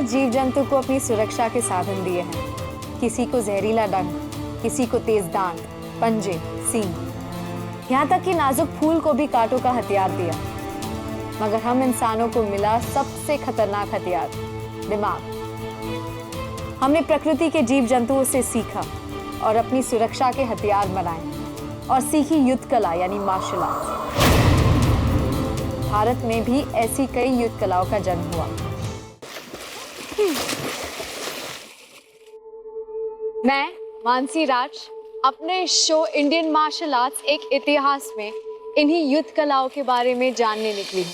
हर जीव जंतु को अपनी सुरक्षा के साधन दिए हैं। किसी को जहरीला डंक, किसी को तेज दांत, पंजे, सींग, यहाँ तक कि नाजुक फूल को भी कांटों का हथियार दिया। मगर हम इंसानों को मिला सबसे खतरनाक हथियार, दिमाग। हमने प्रकृति के जीव जंतुओं से सीखा और अपनी सुरक्षा के हथियार बनाए और सीखी युद्ध कला यानी मार्शल आर्ट। भारत में भी ऐसी कई युद्ध कलाओं का जन्म हुआ। मैं मानसी राज अपने शो इंडियन मार्शल आर्ट्स एक इतिहास में इन्हीं युद्ध कलाओं के बारे में जानने निकली हूँ।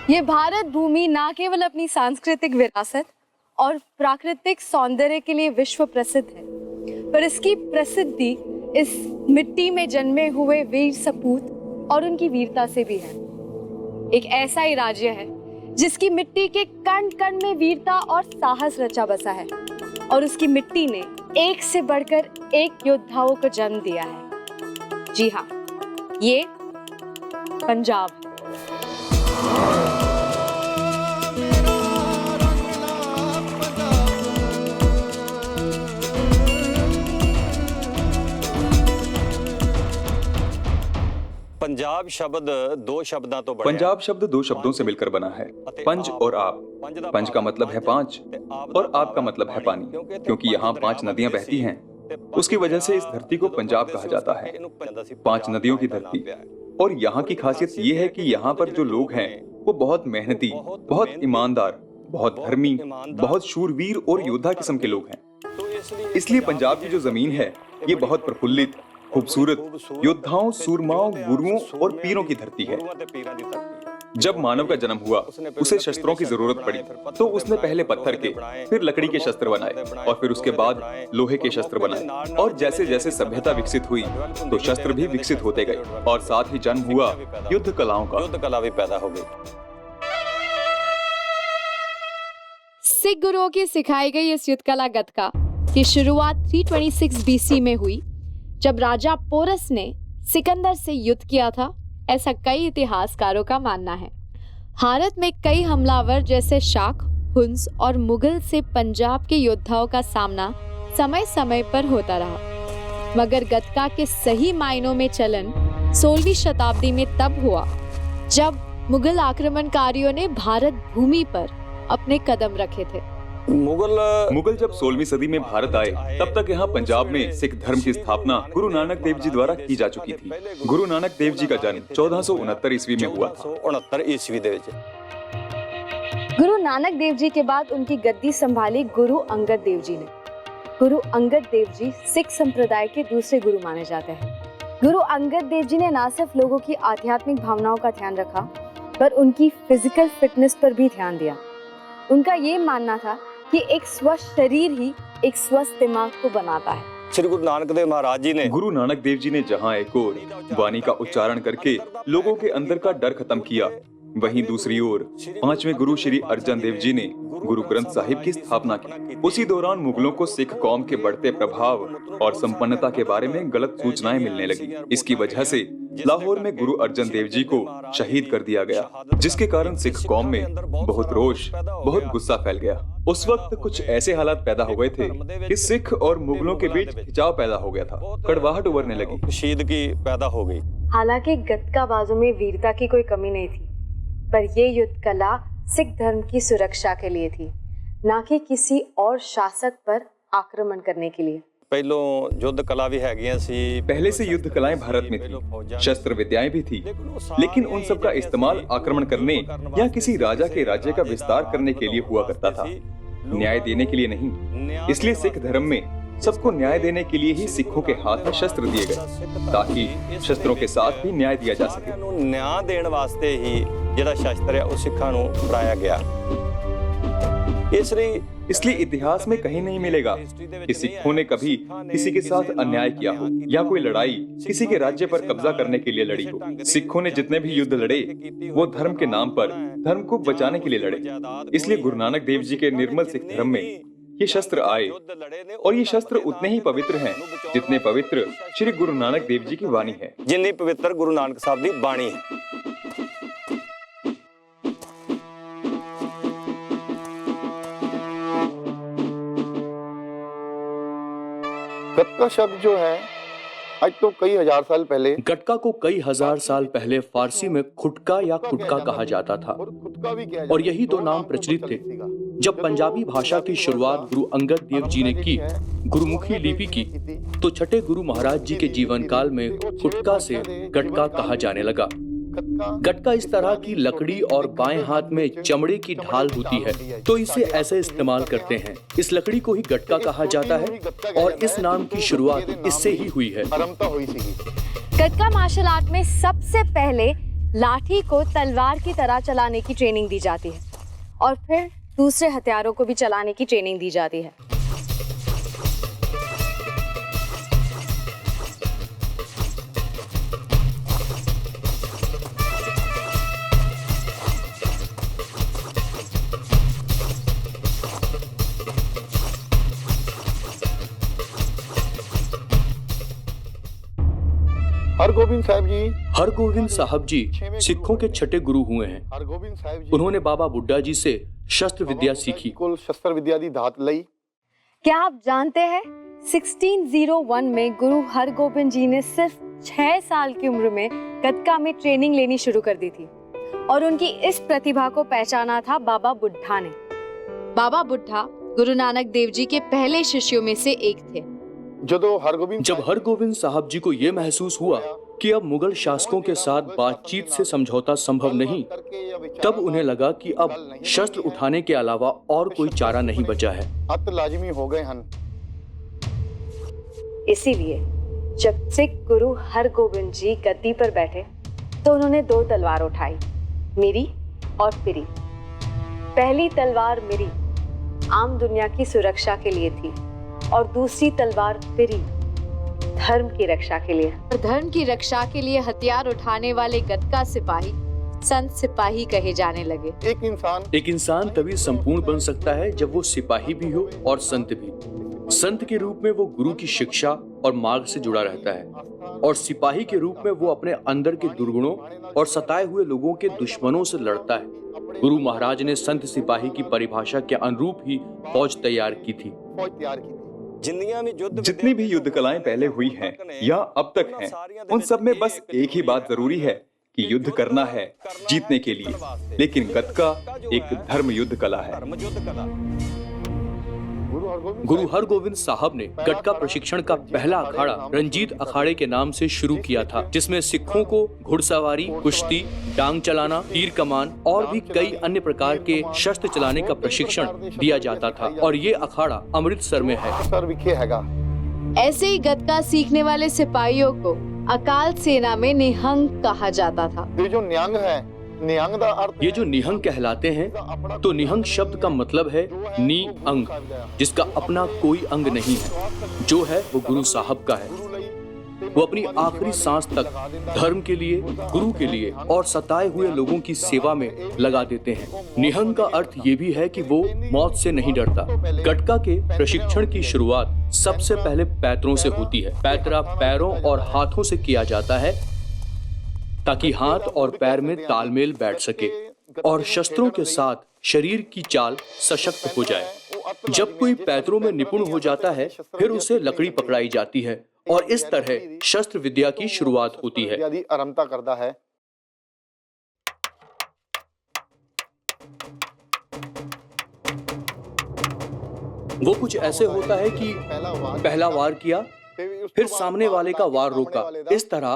ये भारत भूमि ना केवल अपनी सांस्कृतिक विरासत और प्राकृतिक सौंदर्य के लिए विश्व प्रसिद्ध है, पर इसकी प्रसिद्धि इस मिट्टी में जन्मे हुए वीर सपूत और उनकी वीरता से भी है। एक ऐसा ही राज्य है जिसकी मिट्टी के कण कण में वीरता और साहस रचा बसा है और उसकी मिट्टी ने एक से बढ़कर एक योद्धाओं को जन्म दिया है। जी हाँ, ये पंजाब है। पंजाब शब्द दो शब्दों तो बना। पंजाब शब्द दो शब्दों से मिलकर बना है, पंज और आप। पंज का मतलब है पांच और आप का मतलब है पानी, क्योंकि यहाँ 5 नदियां बहती हैं। उसकी वजह से इस धरती को पंजाब कहा जाता है, 5 नदियों की धरती। और यहाँ की खासियत ये है कि यहाँ पर जो लोग हैं वो बहुत मेहनती, बहुत ईमानदार, बहुत धर्मी, बहुत शूरवीर और योद्धा किस्म के लोग हैं। इसलिए पंजाब की जो जमीन है ये बहुत प्रफुल्लित, खूबसूरत, योद्धाओं, सूरमाओं, गुरुओं और पीरों की धरती है। जब मानव का जन्म हुआ उसे शस्त्रों की जरूरत पड़ी, तो उसने पहले पत्थर के, फिर लकड़ी के शस्त्र बनाए और फिर उसके बाद लोहे के शस्त्र बनाए। और जैसे जैसे सभ्यता विकसित हुई तो शस्त्र भी विकसित होते गए और साथ ही जन्म हुआ युद्ध कलाओं का। युद्ध कला भी पैदा हो गई। सिख गुरुओं की सिखाई गई इस युद्ध कला गतका की शुरुआत 326 BC में हुई, जब राजा पोरस ने सिकंदर से युद्ध किया था। ऐसा कई इतिहासकारों का मानना है। भारत में कई हमलावर जैसे शाक, हुंस और मुगल से पंजाब के योद्धाओं का सामना समय समय पर होता रहा, मगर गतका के सही मायनों में चलन 16वीं शताब्दी में तब हुआ जब मुगल आक्रमणकारियों ने भारत भूमि पर अपने कदम रखे थे। मुगल जब 16वीं सदी में भारत आए, तब तक यहाँ पंजाब में सिख धर्म की स्थापना गुरु नानक देव जी द्वारा की जा चुकी थी। गुरु नानक देव जी का जन्म 1469 ईस्वी में हुआ था। 1469 ईस्वी दे विच गुरु नानक देव जी के बाद उनकी गद्दी संभाली गुरु अंगद देव जी ने। गुरु अंगद देव जी सिख संप्रदाय के दूसरे गुरु माने जाते हैं। गुरु अंगद देव जी ने न सिर्फ लोगों की आध्यात्मिक भावनाओं का ध्यान रखा, पर उनकी फिजिकल फिटनेस पर भी ध्यान दिया। उनका ये मानना था कि एक स्वस्थ शरीर ही एक स्वस्थ दिमाग को बनाता है। श्री गुरु नानक देव महाराज जी ने, गुरु नानक देव जी ने जहाँ एक ओर वाणी का उच्चारण करके लोगों के अंदर का डर खत्म किया, वहीं दूसरी ओर 5वें गुरु श्री अर्जन देव जी ने गुरु ग्रंथ साहिब की स्थापना की। उसी दौरान मुगलों को सिख कौम के बढ़ते प्रभाव और संपन्नता के बारे में गलत सूचनाएं मिलने लगी। इसकी वजह से लाहौर में गुरु अर्जन देव जी को शहीद कर दिया गया, जिसके कारण सिख कौम में बहुत रोष, बहुत गुस्सा फैल गया। उस वक्त कुछ ऐसे हालात पैदा हो गए थे कि सिख और मुगलों के बीच खिंचाव पैदा हो गया था, कड़वाहट उभरने लगी, शीदगी पैदा हो गई। हालांकि गतकाबाजों में वीरता की कोई कमी नहीं थी, पर ये युद्ध कला सिख धर्म की सुरक्षा के लिए थी, ना कि किसी और शासक पर आक्रमण करने के लिए। पहले से युद्ध कलाएं भारत में थी, शस्त्र विद्याएं भी थी, लेकिन उन सब का इस्तेमाल आक्रमण करने या किसी राजा के राज्य का विस्तार करने के लिए हुआ करता था, न्याय देने के लिए नहीं। इसलिए सिख धर्म में सबको न्याय देने के लिए ही सिखों के हाथ में शस्त्र दिए गए, ताकि शस्त्रों के साथ भी न्याय दिया जा सके। न्याय देने वास्ते ही ਜਿਹੜਾ ਸ਼ਸਤਰ ਹੈ ਉਹ ਸਿੱਖਾਂ ਨੂੰ ਫੜਾਇਆ ਗਿਆ। इसलिए इतिहास में कहीं नहीं मिलेगा कि सिखों ने कभी किसी के साथ अन्याय किया हो या कोई लड़ाई किसी के राज्य पर कब्जा करने के लिए लड़ी हो। सिखों ने जितने भी युद्ध लड़े वो धर्म के नाम पर धर्म को बचाने के लिए लड़े। इसलिए गुरु नानक देव जी के निर्मल सिख धर्म में ये शस्त्र आए और ये शस्त्र उतने ही पवित्र हैं जितने पवित्र श्री गुरु नानक देव जी की वाणी है। जिन्नी पवित्र गुरु नानक साहब की बाणी है। गटका शब्द जो है आज तो कई हजार साल पहले, गटका को कई हजार साल पहले फारसी में खुटका या खुटका कहा जाता था और यही दो नाम प्रचलित थे। जब पंजाबी भाषा की शुरुआत गुरु अंगद देव जी ने की, गुरुमुखी लिपि की, तो छठे गुरु महाराज जी के जीवन काल में खुटका से गटका कहा जाने लगा। गटका इस तरह की लकड़ी और बाएं हाथ में चमड़े की ढाल होती है, तो इसे ऐसे इस्तेमाल करते हैं। इस लकड़ी को ही गटका कहा जाता है और इस नाम की शुरुआत इससे ही हुई है। गटका मार्शल आर्ट में सबसे पहले लाठी को तलवार की तरह चलाने की ट्रेनिंग दी जाती है और फिर दूसरे हथियारों को भी चलाने की ट्रेनिंग दी जाती है। हरगोबिंद साहब जी सिखों के छठे गुरु हुए हैं। उन्होंने बाबा बुड्ढा जी से शस्त्र विद्या सीखी। शस्त्र-विद्या दी धात लई। क्या आप जानते हैं 1601 में गुरु हरगोबिंद जी ने सिर्फ 6 साल की उम्र में गटका में ट्रेनिंग लेनी शुरू कर दी थी और उनकी इस प्रतिभा को पहचाना था बाबा बुड्ढा ने। बाबा बुड्ढा गुरु नानक देव जी के पहले शिष्यों में से एक थे। जब हरगोबिंद साहब जी को ये महसूस हुआ कि अब मुगल शासकों के साथ बातचीत से समझौता संभव नहीं, तब उन्हें लगा कि अब शस्त्र उठाने के अलावा और कोई चारा नहीं बचा है। लाजिमी हो गए हैं। इसीलिए जब सिख गुरु हरगोबिंद जी गद्दी पर बैठे तो उन्होंने 2 तलवार उठाई, मिरी और पिरी। पहली तलवार मिरी आम दुनिया की सुरक्षा के लिए थी और दूसरी तलवार पिरी धर्म की रक्षा के लिए। धर्म की रक्षा के लिए हथियार उठाने वाले गटका सिपाही संत सिपाही कहे जाने लगे। एक इंसान तभी संपूर्ण बन सकता है जब वो सिपाही भी हो और संत भी। संत के रूप में वो गुरु की शिक्षा और मार्ग से जुड़ा रहता है और सिपाही के रूप में वो अपने अंदर के दुर्गुणों और सताए हुए लोगों के दुश्मनों से लड़ता है। गुरु महाराज ने संत सिपाही की परिभाषा के अनुरूप ही फौज तैयार की थी। जितनी भी युद्ध कलाएं पहले हुई हैं या अब तक हैं, उन सब में बस एक ही बात जरूरी है कि युद्ध करना है जीतने के लिए। लेकिन गटका एक धर्म युद्ध कला है। गुरु हरगोबिंद साहब ने गटका प्रशिक्षण का पहला अखाड़ा रंजीत अखाड़े के नाम से शुरू किया था, जिसमें सिखों को घुड़सवारी, कुश्ती, डांग चलाना, तीर कमान और भी कई अन्य प्रकार के शस्त्र चलाने का प्रशिक्षण दिया जाता था और ये अखाड़ा अमृतसर में है। ऐसे ही गटका सीखने वाले सिपाहियों को अकाल सेना में निहंग कहा जाता था। ये जो निहंग है, निहंग दा अर्थ, ये जो निहंग कहलाते हैं, तो निहंग शब्द का मतलब है नी अंग, जिसका अपना कोई अंग नहीं है। जो है वो गुरु साहब का है। वो अपनी आखिरी सांस तक धर्म के लिए, गुरु के लिए और सताए हुए लोगों की सेवा में लगा देते हैं। निहंग का अर्थ ये भी है कि वो मौत से नहीं डरता। गटका के प्रशिक्षण की शुरुआत सबसे पहले पैरों से होती है। पैतरा पैरों और हाथों से किया जाता है ताकि हाथ और पैर में तालमेल बैठ सके और शस्त्रों के साथ शरीर की चाल सशक्त हो जाए। जब कोई पैरों में निपुण हो जाता है, फिर उसे लकड़ी पकड़ाई जाती है और इस तरह शस्त्र विद्या की शुरुआत होती है। आरंभता करता है। वो कुछ ऐसे होता है कि पहला वार किया, फिर सामने वाले का वार रोका। इस तरह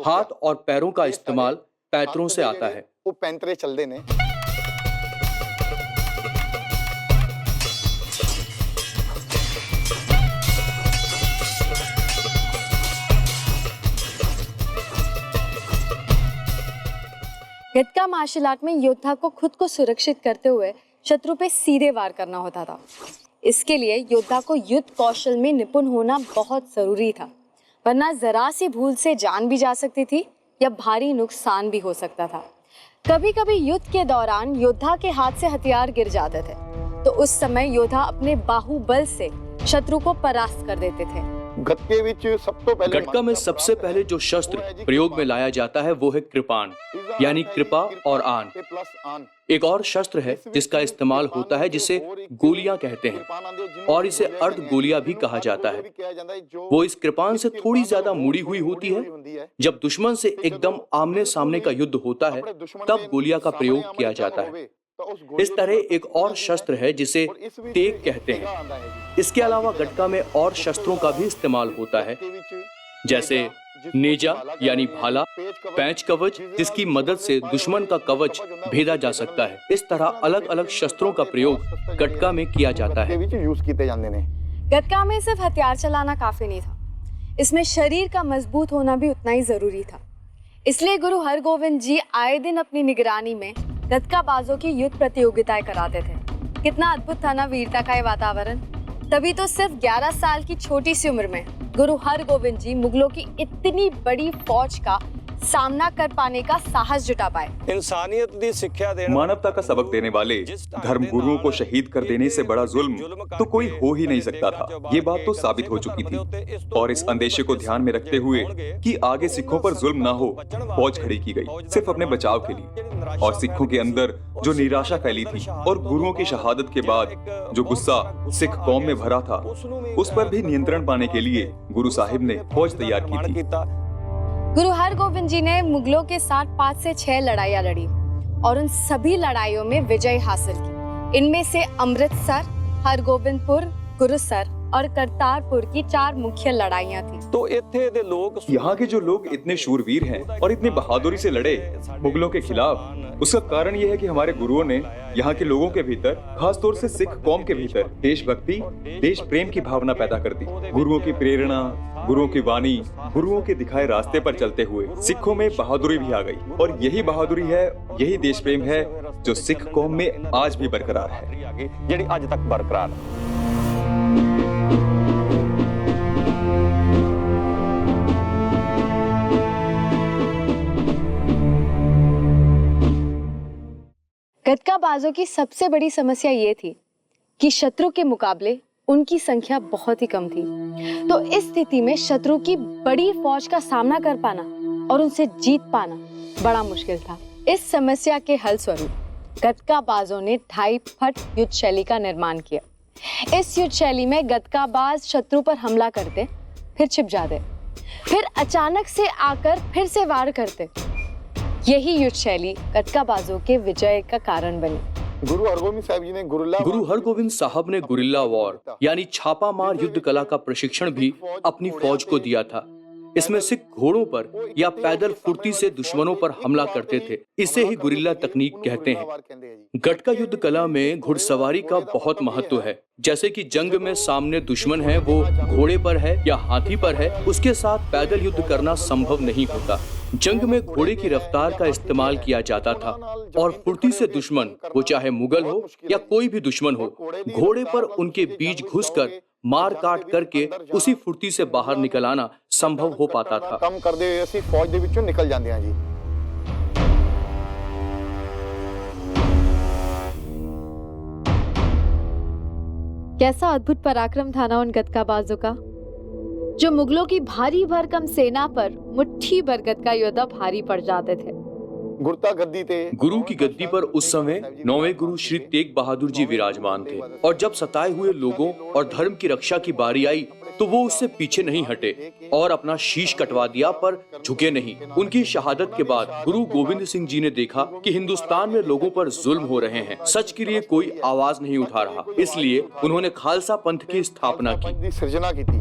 हाथ और पैरों का इस्तेमाल पैरों से आता है। वो पैंतरे चलते ने। गटका मार्शल आर्ट में योद्धा को खुद को सुरक्षित करते हुए शत्रु पे सीधे वार करना होता था। इसके लिए योद्धा को युद्ध कौशल में निपुण होना बहुत जरूरी था, वरना जरा सी भूल से जान भी जा सकती थी या भारी नुकसान भी हो सकता था। कभी कभी युद्ध के दौरान योद्धा के हाथ से हथियार गिर जाते थे, तो उस समय योद्धा अपने बाहुबल से शत्रु को परास्त कर देते थे। गटका में सबसे पहले जो शस्त्र प्रयोग में लाया जाता है वो है कृपाण, यानी कृपा और आन। एक और शस्त्र है जिसका इस्तेमाल होता है जिसे गोलियां कहते हैं, और इसे अर्ध गोलियां भी कहा जाता है। वो इस कृपाण से थोड़ी ज्यादा मुड़ी हुई होती है। जब दुश्मन से एकदम आमने सामने का युद्ध होता है तब गोलियां का प्रयोग किया जाता है। इस तरह एक और शस्त्र है जिसे टेक कहते हैं। इसके अलावा गटका में और शस्त्रों का भी इस्तेमाल होता है, जैसे नेजा यानी भाला, पैंच कवच जिसकी मदद से दुश्मन का कवच भेदा जा सकता है। इस तरह अलग अलग शस्त्रों का प्रयोग गटका में किया जाता है। गटका में सिर्फ हथियार चलाना काफी नहीं था, इसमें शरीर का मजबूत होना भी उतना ही जरूरी था। इसलिए गुरु हरगोविंद जी आए दिन अपनी निगरानी में गतका बाजों की युद्ध प्रतियोगिताएं कराते थे। कितना अद्भुत था ना वीरता का ये वातावरण। तभी तो सिर्फ 11 साल की छोटी सी उम्र में गुरु हरगोविंद जी मुगलों की इतनी बड़ी फौज का सामना कर पाने का साहस जुटा पाए। इंसानियत दी शिक्षा देना, मानवता का सबक देने वाले धर्म गुरुओं को शहीद कर देने से बड़ा जुल्म तो कोई हो ही नहीं सकता था। ये बात तो साबित हो चुकी थी, और इस अंदेशे को ध्यान में रखते हुए कि आगे सिखों पर जुल्म ना हो, फौज खड़ी की गई सिर्फ अपने बचाव के लिए। और सिखों के अंदर जो निराशा फैली थी और गुरुओं की शहादत के बाद जो गुस्सा सिख कौम में भरा था, उस पर भी नियंत्रण पाने के लिए गुरु साहिब ने फौज तैयार की थी। गुरु हरगोविंद जी ने मुगलों के साथ 5 से 6 लड़ाइयां लड़ी और उन सभी लड़ाइयों में विजय हासिल की। इनमें से अमृतसर, हरगोबिंदपुर, गुरुसर और करतारपुर की 4 मुख्य लड़ाइयां थी। तो इत्थे दे लोग, यहाँ के जो लोग इतने शूरवीर हैं और इतनी बहादुरी से लड़े मुगलों के खिलाफ, उसका कारण यह है कि हमारे गुरुओं ने यहाँ के लोगों के भीतर, खास तौर से सिख कौम के भीतर देशभक्ति, देश प्रेम की भावना पैदा कर दी। गुरुओं की प्रेरणा, गुरुओं की वाणी, गुरुओं के दिखाए रास्ते पर चलते हुए सिखों में बहादुरी भी आ गई। और यही बहादुरी है, यही देश प्रेम है जो सिख कौम में आज भी बरकरार है, जेड़ी आज तक बरकरार है। गतका बाजों की सबसे बड़ी समस्या ये थी कि शत्रु के मुकाबले उनकी संख्या बहुत ही कम थी। तो इस स्थिति में शत्रु की बड़ी फौज का सामना कर पाना और उनसे जीत पाना बड़ा मुश्किल था। इस समस्या के हल स्वरूप गतका बाजों ने 2.5 फट युद्ध शैली का निर्माण किया। इस युद्ध शैली में गतका बाज शत्रु पर हमला करते, फिर छिप जाते, फिर अचानक से आकर फिर से वार करते। यही युद्ध शैली गतका बाजों के विजय का कारण बनी। गुरु हरगोविंद साहब ने गुरिल्ला वॉर यानी छापा मार युद्ध कला का प्रशिक्षण भी अपनी फौज को दिया था। इसमें सिख घोड़ों पर या पैदल फुर्ती से दुश्मनों पर हमला करते थे। इसे ही गुरिल्ला तकनीक कहते हैं। गटका युद्ध कला में घुड़सवारी का बहुत महत्व है। जैसे कि जंग में सामने दुश्मन है, वो घोड़े पर है या हाथी पर है, उसके साथ पैदल युद्ध करना संभव नहीं होता। जंग में घोड़े की रफ्तार का इस्तेमाल किया जाता था और फुर्ती से दुश्मन, वो चाहे मुगल हो या कोई भी दुश्मन हो, घोड़े पर उनके बीच घुसकर मार काट करके उसी फुर्ती से बाहर निकल आना संभव हो पाता था। कम कर दे ऐसी फौज दे विचों निकल जाते हैं जी। कैसा अद्भुत पराक्रम था ना उन गतका बाजों का, जो मुगलों की भारी भरकम सेना पर मुट्ठी भर गतका योद्धा भारी पड़ जाते थे। गुरु की गद्दी पर उस समय 9वें गुरु श्री तेग बहादुर जी विराजमान थे, और जब सताए हुए लोगों और धर्म की रक्षा की बारी आई तो वो उससे पीछे नहीं हटे और अपना शीश कटवा दिया, पर झुके नहीं। उनकी शहादत के बाद गुरु गोविंद सिंह जी ने देखा कि हिंदुस्तान में लोगों पर जुल्म हो रहे हैं, सच के लिए कोई आवाज नहीं उठा रहा, इसलिए उन्होंने खालसा पंथ की स्थापना की। सृजना की थी।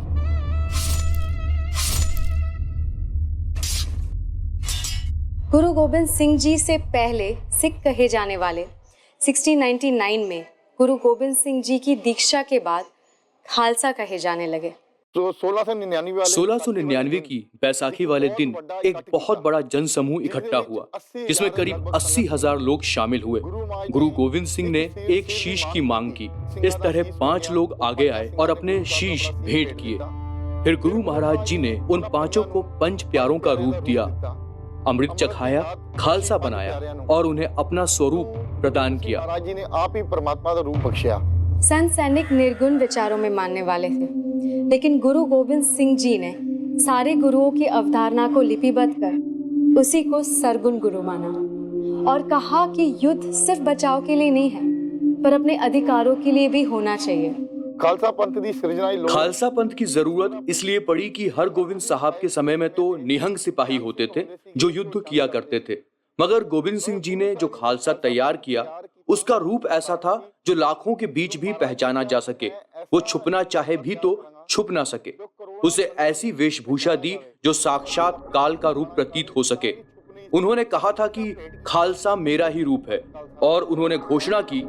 गुरु गोविंद सिंह जी से पहले सिख कहे जाने वाले 1699 में गुरु गोविंद सिंह जी की दीक्षा के बाद खालसा कहे जाने लगे। तो 1699 1699 की बैसाखी वाले दिन एक बहुत बड़ा जनसमूह इकट्ठा हुआ जिसमें करीब 80,000 लोग शामिल हुए। गुरु गोविंद सिंह ने एक शीश की मांग की। इस तरह 5 लोग आगे आए और अपने शीश भेंट किए। फिर गुरु महाराज जी ने उन 5 को पंच प्यारों का रूप दिया, अमृत चखाया, खालसा बनाया और उन्हें अपना स्वरूप प्रदान किया। महाराज जी ने आप ही परमात्मा का रूप बख्शिया। संत सैनिक निर्गुण विचारों में मानने वाले थे, लेकिन गुरु गोविंद सिंह जी ने सारे गुरुओं की अवधारणा को लिपिबद्ध कर उसी को सरगुण गुरु माना और कहा कि युद्ध सिर्फ बचाव के लिए नहीं है, पर अपने अधिकारों के लिए भी होना चाहिए। खालसा पंथ की सृजना खालसा पंथ की जरूरत इसलिए पड़ी कि हरगोबिंद साहब के समय में तो निहंग सिपाही होते थे जो युद्ध किया करते थे, मगर गोविंद सिंह जी ने जो खालसा तैयार किया उसका रूप ऐसा था जो लाखों के बीच भी पहचाना जा सके, वो छुपना चाहे भी तो छुप ना सके। उसे ऐसी वेशभूषा दी जो साक्षात काल का रूप प्रतीत हो सके। उन्होंने कहा था कि खालसा मेरा ही रूप है और उन्होंने घोषणा की,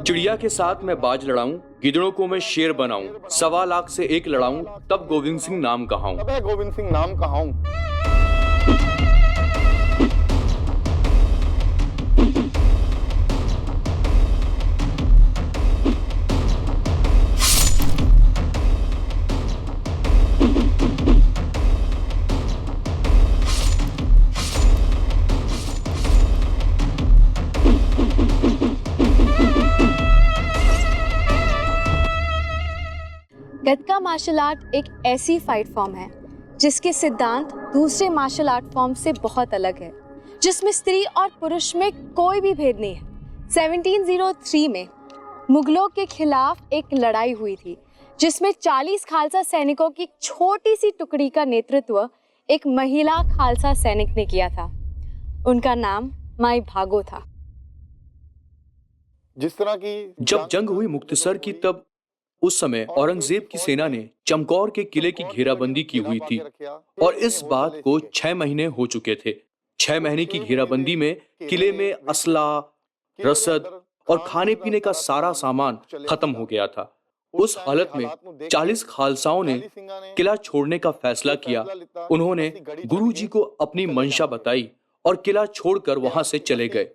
चिड़िया के साथ मैं बाज लड़ाऊं, गिदड़ों को मैं शेर बनाऊं, 1.25 लाख से एक लड़ाऊं, तब गोविंद सिंह नाम कहाऊं। गोविंद सिंह नाम कहाऊं। गतका मार्शल आर्ट एक ऐसी फाइट फॉर्म है जिसके सिद्धांत दूसरे मार्शल आर्ट फॉर्म से बहुत अलग है, जिसमें स्त्री और पुरुष में कोई भी भेद नहीं है। 1703 में मुगलों के खिलाफ एक लड़ाई हुई थी जिसमें 40 खालसा सैनिकों की छोटी सी टुकड़ी का नेतृत्व एक महिला खालसा सैनिक ने किया था। उनका नाम माई भागो था। जिस तरह की जब जंग हुई मुक्तसर की, तब उस समय औरंगजेब की सेना ने चमकौर के किले की घेराबंदी की हुई थी और इस बात को 6 महीने हो चुके थे। 6 महीने की घेराबंदी में किले में असला, रसद और खाने पीने का सारा सामान खत्म हो गया था। उस हालत में 40 खालसाओं ने किला छोड़ने का फैसला किया। उन्होंने गुरुजी को अपनी मंशा बताई और किला छोड़कर वहां से चले गए।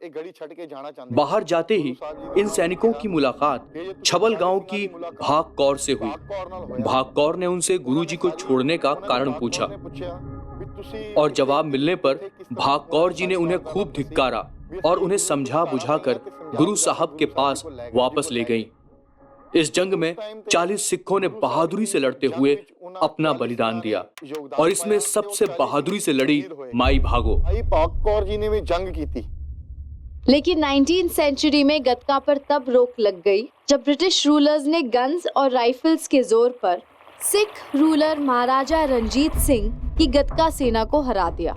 बाहर जाते ही इन सैनिकों की मुलाकात छबल गांव की भाग कौर से हुई। भाग कौर ने उनसे गुरुजी को छोड़ने का कारण पूछा और जवाब मिलने पर भाग कौर जी ने उन्हें खूब धिक्कारा और उन्हें समझा बुझाकर गुरु साहब के पास वापस ले गईं। इस जंग में 40 सिखों ने बहादुरी से लड़ते हुए अपना बलिदान दिया और इसमें सबसे बहादुरी से लड़ी माई भागो। भाग कौर जी ने भी जंग की थी। लेकिन 19th सेंचुरी में गतका पर तब रोक लग गई जब ब्रिटिश रूलर्स ने गन्स और राइफल्स के जोर पर सिख रूलर महाराजा रंजीत सिंह की गतका सेना को हरा दिया।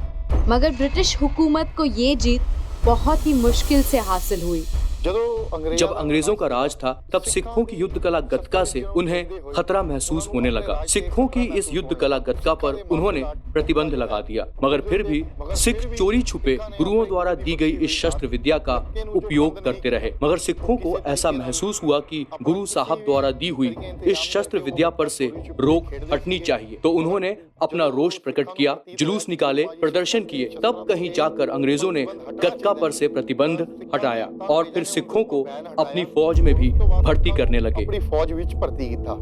मगर ब्रिटिश हुकूमत को ये जीत बहुत ही मुश्किल से हासिल हुई। जब अंग्रेजों का राज था तब सिखों की युद्ध कला गतका से उन्हें खतरा महसूस होने लगा। सिखों की इस युद्ध कला गतका पर उन्होंने प्रतिबंध लगा दिया, मगर फिर भी सिख चोरी छुपे गुरुओं द्वारा दी गई इस शस्त्र विद्या का उपयोग करते रहे। मगर सिखों को ऐसा महसूस हुआ कि गुरु साहब द्वारा दी हुई इस शस्त्र विद्या पर से रोक हटनी चाहिए, तो उन्होंने अपना रोष प्रकट किया, जुलूस निकाले, प्रदर्शन किए। तब कहीं जाकर अंग्रेजों ने गतका पर से प्रतिबंध हटाया और फिर सिखों को अपनी फौज में भी भर्ती करने लगे। अपनी फौज विच भर्ती की था।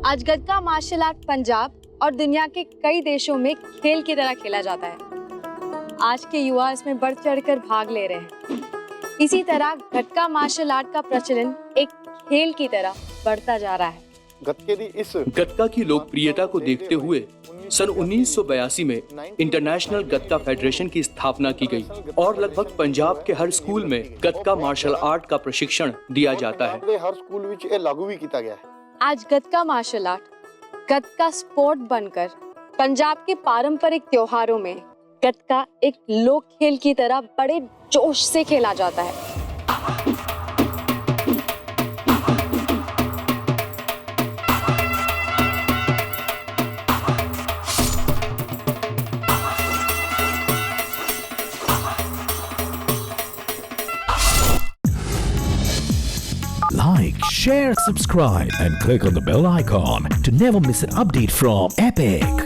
आज गतका मार्शल आर्ट पंजाब और दुनिया के कई देशों में खेल की तरह खेला जाता है। आज के युवा इसमें बढ़ चढ़कर भाग ले रहे हैं। इसी तरह गतका मार्शल आर्ट का प्रचलन एक खेल की तरह बढ़ता जा रहा है। गतका की लोकप्रियता को देखते हुए सन 1982 में इंटरनेशनल गतका फेडरेशन की स्थापना की गई और लगभग पंजाब के हर स्कूल में गतका मार्शल आर्ट का प्रशिक्षण दिया जाता है। हर स्कूल विच ये लागू भी किया गया है। आज गतका मार्शल आर्ट गतका स्पोर्ट बनकर पंजाब के पारंपरिक त्योहारों में गतका एक लोक खेल की तरह बड़े जोश से खेला जाता है। Like, share, subscribe, and click on the bell icon to never miss an update from Epic.